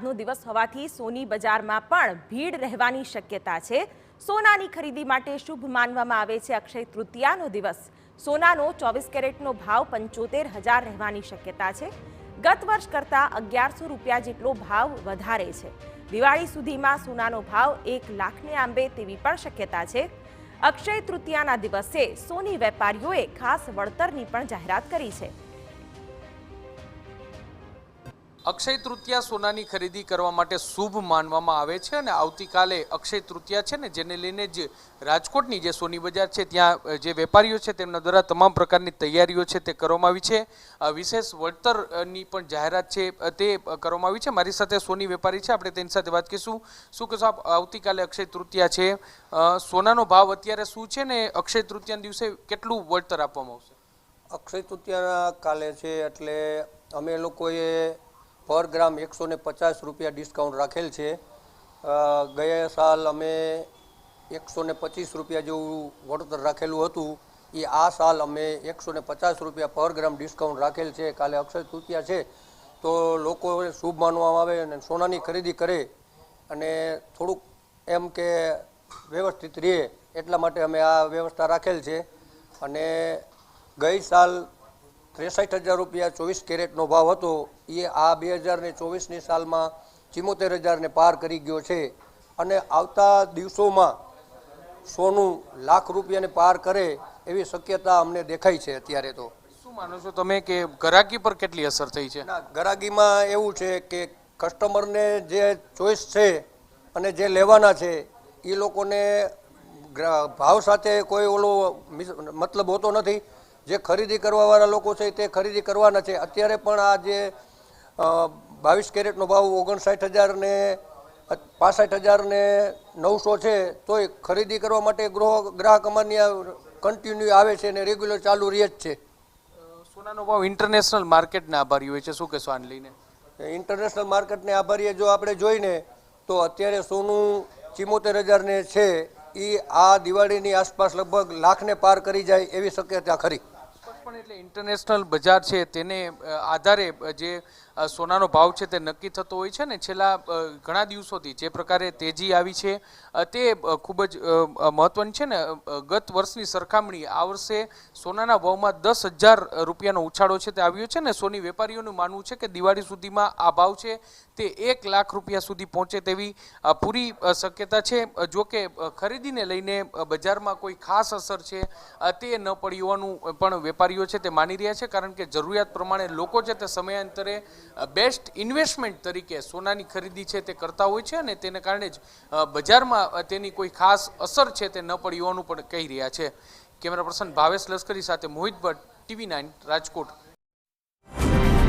આજનો દિવસ હોવાથી સોની બજારમાં પણ ભીડ રહેવાની શક્યતા છે। સોનાની ખરીદી માટે શુભ માનવામાં આવે છે અક્ષય તૃતીયાનો દિવસ। સોનાનો 24 કેરેટનો ભાવ 75,000 રહેવાની શક્યતા છે। ગત વર્ષ કરતાં 1100 રૂપિયા જેટલો ભાવ વધારે છે। દિવાળી સુધીમાં સોનાનો ભાવ 1 લાખને આંબે તેવી પણ શક્યતા છે। અક્ષય તૃતીયાના દિવસે સોની વેપારીઓએ ખાસ વળતરની પણ જાહેરાત કરી છે। અક્ષય તૃતીયા સોનાની ખરીદી કરવા માટે શુભ માનવામાં આવે છે અને આવતીકાલે અક્ષય તૃતીયા છે ને, જેને લઈને જ રાજકોટની જે સોની બજાર છે ત્યાં જે વેપારીઓ છે તેમના દ્વારા તમામ પ્રકારની તૈયારીઓ છે તે કરવામાં આવી છે। વિશેષ વળતરની પણ જાહેરાત છે તે કરવામાં આવી છે। મારી સાથે સોની વેપારી છે, આપણે તેની સાથે વાત કરીશું। શું કહેશો આપ, આવતીકાલે અક્ષય તૃતીયા છે, સોનાનો ભાવ અત્યારે શું છે ને અક્ષય તૃતીયાના દિવસે કેટલું વળતર આપવામાં આવશે? અક્ષય તૃતીયા કાલે છે એટલે અમે લોકોએ પર ગ્રામ 150 રૂપિયા ડિસ્કાઉન્ટ રાખેલ છે। ગયા સાલ અમે 125 રૂપિયા જેવું વળતર રાખેલું હતું, એ આ સાલ અમે 150 રૂપિયા પર ગ્રામ ડિસ્કાઉન્ટ રાખેલ છે। કાલે અક્ષય તૃતીયા છે તો લોકો શુભ માનવામાં આવે અને સોનાની ખરીદી કરે અને થોડુંક એમ કે વ્યવસ્થિત રહે એટલા માટે અમે આ વ્યવસ્થા રાખેલ છે। અને ગઈ સાલ 63,000 રૂપિયા 24 કેરેટનો ભાવ હતો, એ આ 2024ની સાલમાં 74,000ને પાર કરી ગયો છે અને આવતા દિવસોમાં સોનું લાખ રૂપિયાને પાર કરે એવી શક્યતા અમને દેખાય છે। અત્યારે તો શું માનો છો તમે કે ગ્રાહકી પર કેટલી અસર થઈ છે? ગ્રાહકીમાં એવું છે કે કસ્ટમરને જે ચોઈસ છે અને જે લેવાના છે એ લોકોને ભાવ સાથે કોઈ ઓલો મતલબ હોતો નથી। જે ખરીદી કરવાવાળા લોકો છે તે ખરીદી કરવાના છે। અત્યારે પણ આ જે 22 કેરેટનો ભાવ 59,000 ને 65,000 ને 900 છે, તોય ખરીદી કરવા માટે ગ્રાહક અમારની કન્ટિન્યુ આવે છે અને રેગ્યુલર ચાલુ રહે જ છે। સોનાનો ભાવ ઇન્ટરનેશનલ માર્કેટને આભારી હોય છે, શું કહેશો આને લઈને? ઇન્ટરનેશનલ માર્કેટને આભારીએ જો આપણે જોઈને તો અત્યારે સોનું 74,000 ને છે, એ આ દિવાળીની આસપાસ લગભગ લાખને પાર કરી જાય એવી શક્યતા ખરી। પણ એટલે ઇન્ટરનેશનલ બજાર છે તેને આધારે જે સોનાનો ભાવ છે તે નક્કી થતો હોય છે ને। છેલ્લા ઘણા દિવસોથી જે પ્રકારે તેજી આવી છે તે ખૂબ જ મહત્વની છે ને। ગત વર્ષની સરખામણી આ વર્ષે સોનાના ભાવમાં 10,000 રૂપિયાનો ઉછાળો છે તે આવ્યો છે ને। સોની વેપારીઓનું માનવું છે કે દિવાળી સુધીમાં આ ભાવ છે તે 1 લાખ રૂપિયા સુધી પહોંચે તેવી પૂરી શક્યતા છે। જો કે ખરીદીને લઈને બજારમાં કોઈ ખાસ અસર છે તે ન પડી હોવાનું પણ વેપારીઓ છે તે માની રહ્યા છે, કારણ કે જરૂરિયાત પ્રમાણે લોકો છે તે સમયાંતરે બેસ્ટ ઇન્વેસ્ટમેન્ટ તરીકે સોનાની ખરીદી છે તે કરતા હોય છે અને તેને કારણે જ બજારમાં તેની કોઈ ખાસ અસર છે તે ન પડી હોવાનું પણ કહી રહ્યા છે। કેમેરા પર્સન ભાવેશ લશ્કરી સાથે મોહિત ભટ્ટ, TV9 રાજકોટ।